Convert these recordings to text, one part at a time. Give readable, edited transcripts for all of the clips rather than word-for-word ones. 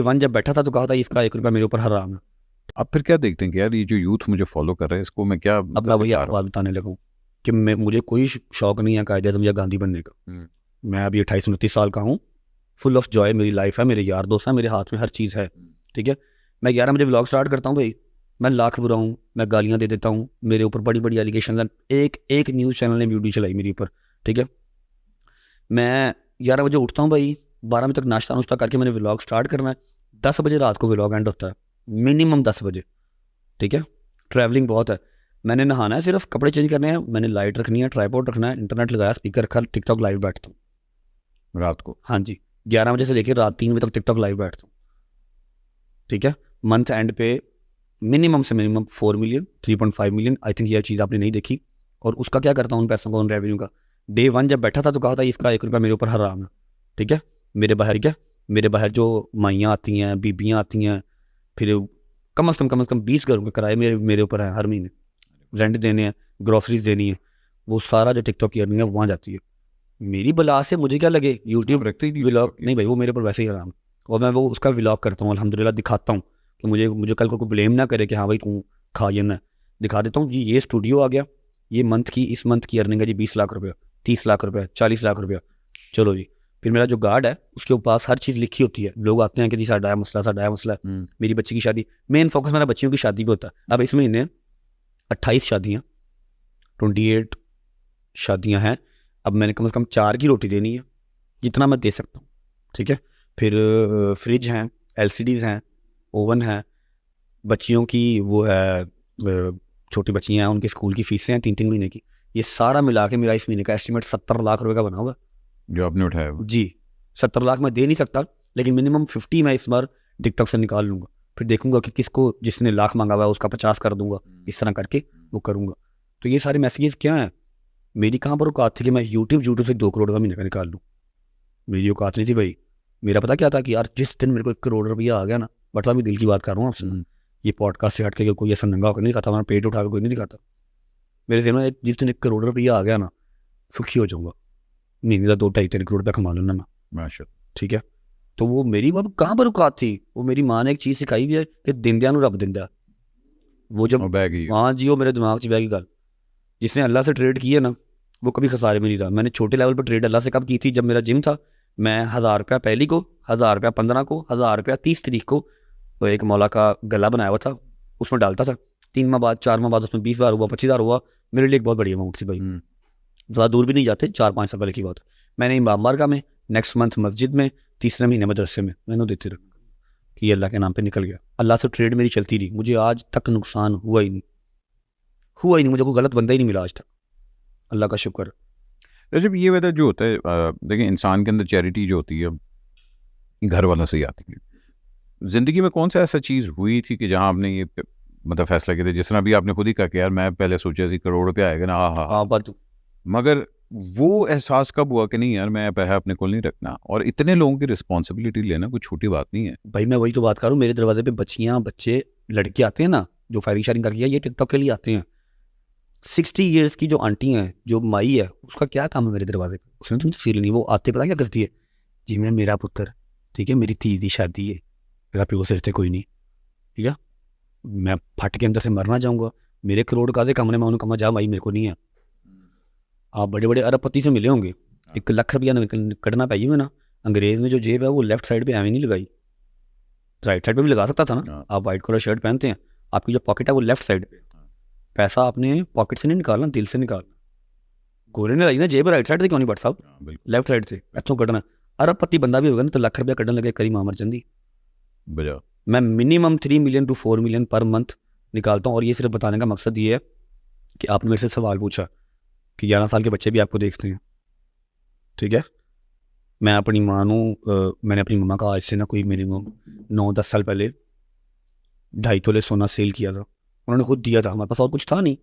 One जब बैठा था तो कहा था इसका 1 रुपया मेरे ऊपर हराम है। अब फिर क्या देखते हैं कि यार ये जो यूथ मुझे फॉलो कर रहा है इसको मैं क्या अब मैं वही आपको बात बताने लगा हूँ कि मुझे कोई शौक नहीं है कायदे आज़म या गांधी बनने का। मैं अभी 28-29 साल का हूँ, फुल ऑफ जॉय मेरी लाइफ है, मेरे यार दोस्त हैं, मेरे हाथ में हर चीज़ है। ठीक है, मैं 11 बजे व्लॉग स्टार्ट करता हूँ भाई, मैं लाख बुरा हूँ, मैं गालियाँ दे देता हूँ, मेरे ऊपर बड़ी बड़ी एलिगेशन हैं। एक न्यूज़ चैनल ने वीडियो चलाई मेरे ऊपर। ठीक है, मैं 11 बजे उठता हूँ भाई, 12 बजे तक नाश्ता नुश्ता करके मैंने व्लॉग स्टार्ट करना है, 10 बजे रात को व्लॉग एंड होता है, मिनिमम 10 बजे। ठीक है, ट्रैवलिंग बहुत है, मैंने नहाना है, सिर्फ कपड़े चेंज करने हैं, मैंने लाइट रखनी है, ट्राइपॉड रखना है, इंटरनेट लगाया, स्पीकर रखा, टिकटॉक लाइव बैठता हूँ रात को। हाँ जी, 11 बजे से लेकर रात 3 बजे तक टिकटॉक लाइव बैठता हूँ। ठीक है, मंथ एंड पे मिनिमम से minimum 4 million 3.5 million, I think यह चीज़ आपने नहीं देखी। और उसका क्या करता हूँ उन पैसों को, उन रेवेन्यू का, डे 1 जब बैठा था तो कहा था इसका 1 रुपया मेरे ऊपर हराम है। ठीक है, मेरे बाहर जो माइयाँ आती हैं, बीबियाँ आती हैं, फिर कम से कम 20 घरों के किराए मेरे ऊपर है, हर महीने रेंट देने हैं, ग्रॉसरीज देनी है, वो सारा जो टिकटॉक की अर्निंग है वहाँ जाती है। मेरी बला से मुझे क्या लगे, यूट्यूब रखते ही व्लॉग नहीं भाई, वो मेरे ऊपर वैसे ही हराम। और मैं वो उसका व्लॉग करता हूँ, अल्हम्दुलिल्लाह दिखाता हूँ कि मुझे कल को कोई ब्लेम ना करे कि हाँ भाई तू खा ये ना, दिखा देता हूँ जी, ये स्टूडियो आ गया, ये इस मंथ की अर्निंग है जी 20 लाख रुपया, 30 लाख रुपया, 40 लाख रुपया, चलो जी। फिर मेरा जो गार्ड है उसके पास हर चीज़ लिखी होती है, लोग आते हैं कि जी साडा मसला है, मेरी बच्ची की शादी, मेन फोकस मेरा बच्चियों की शादी पे होता है। अब इस महीने 28 शादियाँ, 28 शादियाँ हैं, अब मैंने कम से कम 4 की रोटी देनी है, जितना मैं दे सकता हूँ। ठीक है, फिर फ्रिज हैं, LCDs हैं, ओवन है, बच्चियों की वो है, छोटी बच्चियाँ हैं, उनके स्कूल की फीसें हैं 3-3 महीने की, ये सारा मिला के मेरा इस महीने का एस्टिमेट 70 लाख रुपए का बना होगा जो आपने उठाया जी। 70 लाख मैं दे नहीं सकता, लेकिन मिनिमम 50 मैं इस बार टिकटॉक से निकाल लूँगा, फिर देखूंगा कि किसको, जिसने लाख मांगा हुआ है उसका 50 कर दूंगा, इस तरह करके वो करूँगा। तो ये सारे मैसेजेस क्या हैं, मेरी कहाँ पर औकात थी कि मैं यूट्यूब से 2 करोड़ का महीने का निकाल लूँ, मेरी औकात नहीं थी भाई। मेरा पता क्या था कि यार जिस दिन मेरे को 1 करोड़ रुपया आ गया ना, बट अभी दिल की बात कर रहा हूँ आपसे, ये पॉडकास्ट से हट के कोई ऐसा नंगा होकर नहीं दिखाता, मैं पेट उठा कर कोई नहीं दिखाता, मेरे जहन में जिस दिन 1 करोड़ रुपया आ गया ना, सुखी हो जाऊंगा, महीने का 2-2.5-3 करोड़ रुपया कमा लूँगा मैं। माशाल्लाह। ठीक है, तो वो मेरी अब कहाँ पर औकात थी, वो मेरी माँ ने एक चीज़ सिखाई भी है कि दिंदिया नूं रब दिंदा, वो जब वहाँ जी, वो मेरे दिमाग च बह गई गल, जिसने अल्लाह से ट्रेड की है ना वो कभी खसारे में नहीं रहा। मैंने छोटे लेवल पर ट्रेड अल्लाह से कब की थी, जब मेरा जिम था, मैं 1000 रुपया पहली को, 1000 रुपया 15 को, 1000 रुपया 30 तारीख को, तो एक मौला का गला बनाया हुआ था उसमें डालता था, 3 माह बाद 4 माह बाद उसमें 20,000 हुआ, 25,000 हुआ, मेरे लिए एक बहुत बड़ी अमाउंट थी भाई। ज़्यादा दूर भी नहीं जाते, 4-5 साल पहले की बात। मैंने इमाम बारगाह में, नेक्स्ट मंथ मस्जिद में, तीसरे महीने मदरसे में, मैंने देते रहा कि ये अल्लाह के नाम पे निकल गया। अल्लाह से ट्रेड मेरी चलती रही, मुझे आज तक नुकसान हुआ ही नहीं, मुझे कोई गलत बंदा ही नहीं मिला आज तक, अल्लाह का शुक्र। जब ये वजह जो होता है देखिए इंसान के अंदर चैरिटी जो होती है घर वालों से ही आती है। ज़िंदगी में कौन सा ऐसा चीज़ हुई थी कि जहाँ आपने ये मतलब फैसला किया था, जिस तरह अभी आपने खुद ही कहा कि यार मैं पहले सोचा थी करोड़ रुपया आएगा ना, हाँ बात, मगर वो एहसास कब हुआ कि नहीं यार मैं पैसा अपने को नहीं रखना, और इतने लोगों की रिस्पॉन्सिबिलिटी लेना कोई छोटी बात नहीं है भाई मैं वही तो बात कर रहा हूँ, मेरे दरवाजे पे बच्चियाँ बच्चे लड़के आते हैं ना, जो फायरिंग शायरिंग करके, ये टिकटॉक के लिए आते हैं। 60 ईयर्स की जो आंटी हैं, जो माई है, उसका क्या काम है मेरे दरवाजे पे, उसने तो मुझे फील नहीं, वो आते पता क्या करती है जी, मैं मेरा पुत्र, ठीक है, मेरी धी दी शादी है, मेरा प्यो सिर से कोई नहीं, ठीक है, मैं फट के अंदर से मरना चाहूँगा, मेरे करोड़ का कमरे में उन्होंने कहा जा भाई मेरे को नहीं है। आप बड़े बड़े अरबपति से मिले होंगे, 1 लाख रुपया कटना पाइए में ना, अंग्रेज़ में जो जेब है वो लेफ्ट साइड पे एवं नहीं लगाई, राइट साइड पे भी लगा सकता था ना। आप वाइट कलर शर्ट पहनते हैं, आपकी जो पॉकेट है वो लेफ्ट साइड पे, पैसा आपने पॉकेट से नहीं निकालना, दिल से निकालना। गोरे ने लाई ना जेब राइट साइड से क्यों नहीं बट साहब, लेफ्ट साइड से इतों कटना। अरबपति बंदा भी होगा ना तो लाख रुपया कटने लगे, करी मामर चंदी बजा। मैं minimum 3 million to 4 million per month निकालता हूँ, और ये सिर्फ बताने का मकसद ये है कि आपने मेरे से सवाल पूछा कि 11 साल के बच्चे भी आपको देखते हैं। ठीक है, मैं अपनी माँ मैंने अपनी मम्मा का आज से ना कोई मिनिमम 9-10 साल पहले 2.5 तोले सोना सेल किया था, उन्होंने खुद दिया था, हमारे पास और कुछ था नहीं,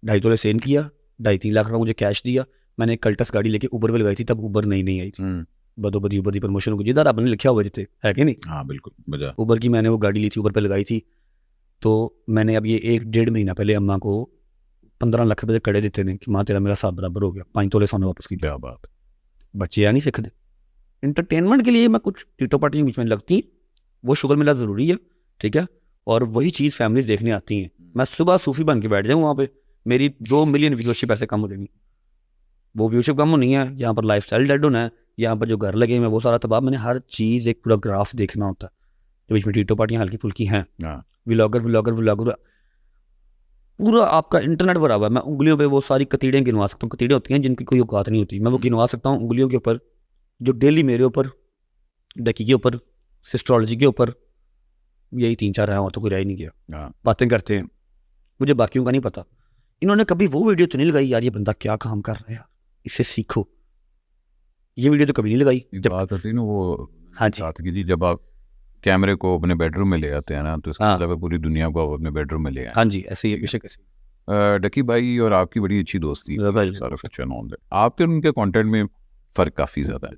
2.5 तोले सेल किया, 2.5-3 लाख रुपये मुझे कैश दिया। मैंने एक कल्टस गाड़ी लेके ऊबर पे लगाई थी, तब ऊबर नई आई थी, बदोबदी ऊबर की प्रमोशन को जिधर आपने लिखा हुआ थे, है कि नहीं? हाँ बिल्कुल बजा। ऊबर की मैंने वो गाड़ी ली थी, ऊबर पे लगाई थी, तो मैंने अब ये 1-1.5 महीना पहले अम्मा को 15 लाख रुपये कड़े देते हैं कि माँ तेरा मेरा साथ बराबर हो गया, 5 तोले सोना वापस की। क्या बात, बच्चे या नहीं सीखते, इंटरटेनमेंट के लिए मैं कुछ टीटो पार्टियों के बीच में लगती, वो शुगर मिलना ज़रूरी है, ठीक है, और वही चीज़ फैमिलीज देखने आती हैं। मैं सुबह सूफी बन के बैठ जाऊँ वहाँ पे, मेरी 2 मिलियन व्यूअरशिप ऐसे कम हो जाएगी। वो व्यूअरशिप कम होनी है, यहाँ पर लाइफस्टाइल डेड होना है, यहाँ पर जो घर लगे हैं वो सारा तबाह। मैंने हर चीज़ एक पूरा ग्राफ देखना होता है, जो बीच में टीटो पार्टियाँ हल्की फुल्की हैं, व्लॉगर पूरा आपका इंटरनेट भरा हुआ है। मैं उंगलियों पे वो सारी कतीड़ें गिनवा सकता हूँ। कतीड़ें होती हैं जिनकी कोई औकात नहीं होती, मैं वो गिनवा सकता हूँ उंगलियों के ऊपर, जो डेली मेरे ऊपर, डकी के ऊपर, सिस्ट्रोलॉजी के ऊपर, यही 3-4 हैं और तो कोई रह ही नहीं गया। बातें करते हैं, मुझे बाकियों का नहीं पता। इन्होंने कभी वो वीडियो तो नहीं लगाई यार ये बंदा क्या काम कर रहा है यार, इससे सीखो, ये वीडियो तो कभी नहीं लगाई। जब बात होती है ना वो, हाँ जी, बात की थी जब आप कैमरे को अपने बेडरूम में ले आते हैं ना, तो इसका मतलब है पूरी दुनिया को आप अपने बेडरूम में ले आए। हाँ जी, ऐसे ही बेशक ऐसे। डकी भाई और आपकी बड़ी अच्छी दोस्ती है, सारा कुछ आपके और उनके कंटेंट में फ़र्क काफ़ी ज़्यादा है,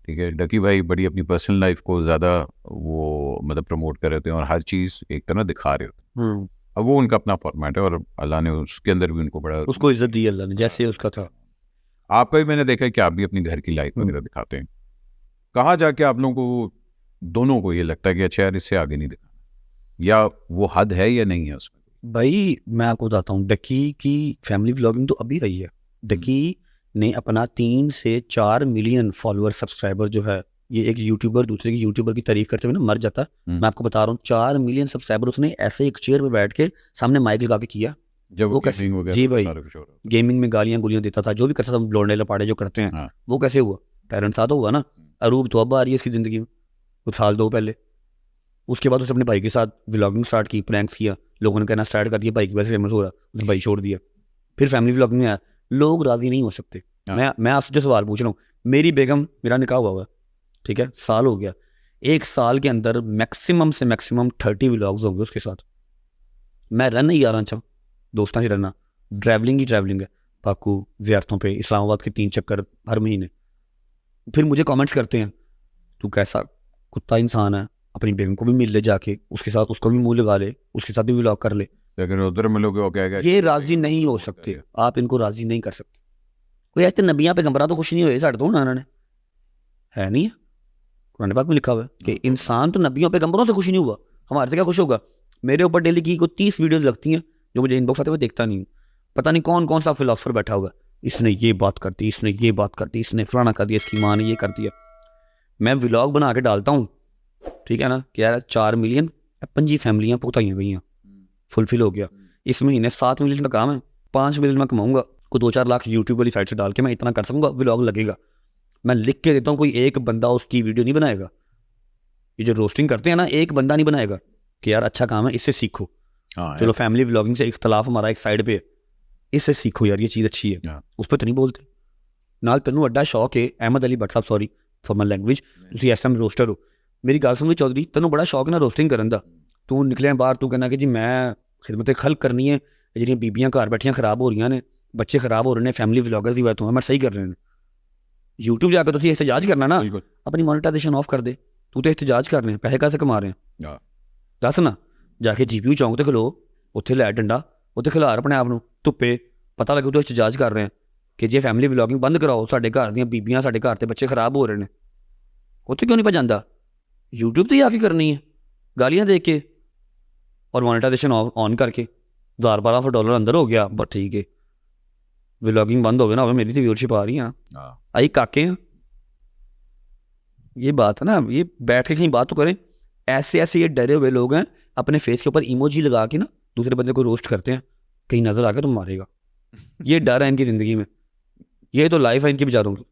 ठीक है। डकी भाई बड़ी अपनी पर्सनल लाइफ को ज़्यादा वो मतलब प्रमोट कर रहे होते हैं और हर चीज़ एक तरह दिखा रहे होते हैं। अब वो उनका अपना फॉर्मेट है और अल्लाह ने उसके अंदर भी उनको बड़ा, उसको इज्जत दी अल्लाह ने जैसे उसका था। आपका भी मैंने देखा है कि आप भी अपनी घर की लाइफ वगैरह दिखाते हैं। कहाँ जाके आप लोगों को दोनों को ये लगता है कि अच्छा यार इससे आगे नहीं दिखाना, या वो हद है या नहीं है उसमें? भाई मैं आपको बताता हूँ, डकी की फैमिली व्लॉगिंग तो अभी आई है। डकी ने अपना 3 से 4 मिलियन फॉलोअर सब्सक्राइबर जो है, ये एक यूट्यूबर दूसरे की यूट्यूबर की तारीफ करते हुए ना मर जाता। मैं आपको बता रहा हूँ 4 मिलियन सब्सक्राइबर उसने ऐसे एक चेयर पे बैठ के सामने माइक लगा के किया। जब वो कैसे? जी भाई, गेमिंग में गालियां गुलियां देता था, जो भी करता था लौंडे लपाड़े जो करते हैं। वो कैसे हुआ? टैलेंट था तो हुआ ना। अरूब तो अब आ रही है उसकी ज़िंदगी में, कुछ साल 2 पहले। उसके बाद उसने अपने भाई के साथ व्लॉगिंग स्टार्ट की, प्रैंक्स किया, लोगों ने कहना स्टार्ट कर दिया भाई की वजह से फेमस हो रहा, उसने भाई छोड़ दिया। फिर फैमिली व्लॉगिंग में आया, लोग राज़ी नहीं हो सकते। मैं आपसे जो सवाल पूछ रहा हूँ, मेरी बेगम, मेरा निकाह हुआ हुआ, ठीक है, साल हो गया, 1 साल के अंदर मैक्सिमम से मैक्सिमम 30 व्लॉग्स होंगे उसके साथ। मैं रन ही 11 अच्छा दोस्तों से रहना, ट्रैवलिंग ही ट्रैवलिंग है, पाकू ज़ियारतों पे, इस्लामाबाद के 3 चक्कर हर महीने। फिर मुझे कमेंट्स करते हैं तू कैसा कुत्ता इंसान है, अपनी बेगम को भी मिल ले जाके, उसके साथ उसको भी मुंह लगा ले, उसके साथ भी व्लॉग कर ले। अगर उधर मिलोगे वो क्या? ये राजी नहीं हो सकते, आप इनको राजी नहीं कर सकते। कोई ऐसे नबियाँ पैगंबरां तो खुश नहीं हुए साढ़े तो उन्होंने है नहीं है, कुरान पाक में लिखा हुआ है कि इंसान तो नबियों पैगंबरों से खुश नहीं हुआ, हमारे से क्या खुश होगा। मेरे ऊपर डेली की कोई 30 वीडियोस लगती हैं जो मुझे इनबॉक्स आते हुए देखता नहीं हूँ। पता नहीं कौन कौन सा फिलोसफर बैठा हुआ है, इसने ये बात कर दी, इसने ये बात कर दी, इसने फलाना कर दिया, इसकी माँ ने ये कर दिया। मैं व्लॉग बना के डालता हूँ, ठीक है ना, कि यार 4 मिलियन 5 फैमिलियाँ पुगताइयाँ गई हैं, फुलफिल हो गया। इस महीने 7 मिलियन का काम है, 5 मिलियन में कमाऊंगा, कोई 2-4 लाख यूट्यूब वाली साइड से डाल के मैं इतना कर सकूँगा, व्लॉग लगेगा। मैं लिख के देता हूँ, कोई एक बंदा उसकी वीडियो नहीं बनाएगा। ये जो रोस्टिंग करते हैं ना, एक बंदा नहीं बनाएगा कि यार अच्छा काम है, इससे सीखो। चलो फैमिली व्लॉगिंग से इख्तलाफ हमारा एक साइड पे, इससे सीखो यार, ये चीज़ अच्छी है, उस पर तो नहीं बोलते। नाल तेनों अड्डा शौक है, अहमद अली भट्ट साहब, सॉरी फॉर माई लैंग्वेज, तुम इस टाइम रोस्टर हो। मेरी गल सुन चौधरी, तेनों बड़ा शौक है ना रोस्टिंग करन दा, तू निकलिया बाहर, तू कहना कि जी मैं खिदमत खल्क करनी है, जिहड़ियां बीबियां घर बैठियां खराब हो रही ने, बच्चे खराब हो रहे हैं, फैमिली व्लॉगर्स की वजह तो मैं सही कर रहे हैं। यूट्यूब जाकर तुम एहतजाज करना ना, अपनी मोनेटाइजेशन ऑफ कर दे, तू तो एहतजाज कर रहे हैं, पैसे कैसे कमा रहे हैं दस ना। जाके GPU चौंक ते खलो, उत्थे लै डंडा, उत्थे खिलार अपने आप नूं धुप्पे, पता लगे तो एहतजाज कर रहे हैं कि जे फैमिली व्लॉगिंग बंद कराओ, साडे घर दीयां बीबियां, साडे घर ते बच्चे खराब हो रहे हैं। उत्थे क्यों नहीं भजांदा? यूट्यूब ते ही आके करनी है, गालियां दे के और मोनेटाइजेशन ऑन करके। $1,200 अंदर हो गया, बस ठीक है, व्लॉगिंग बंद हो गया ना, मेरी तो व्यूअरशिप आ रही है, आई काके हैं। ये बात है ना, ये बैठ के कहीं बात तो करें। ऐसे ऐसे ये डरे हुए लोग हैं, अपने फेस के ऊपर इमोजी लगा के ना दूसरे बंदे को रोस्ट करते हैं, कहीं नजर आकर तुम मारेगा। ये डर है इनकी ज़िंदगी में, ये तो लाइफ है इनकी बेचारों की।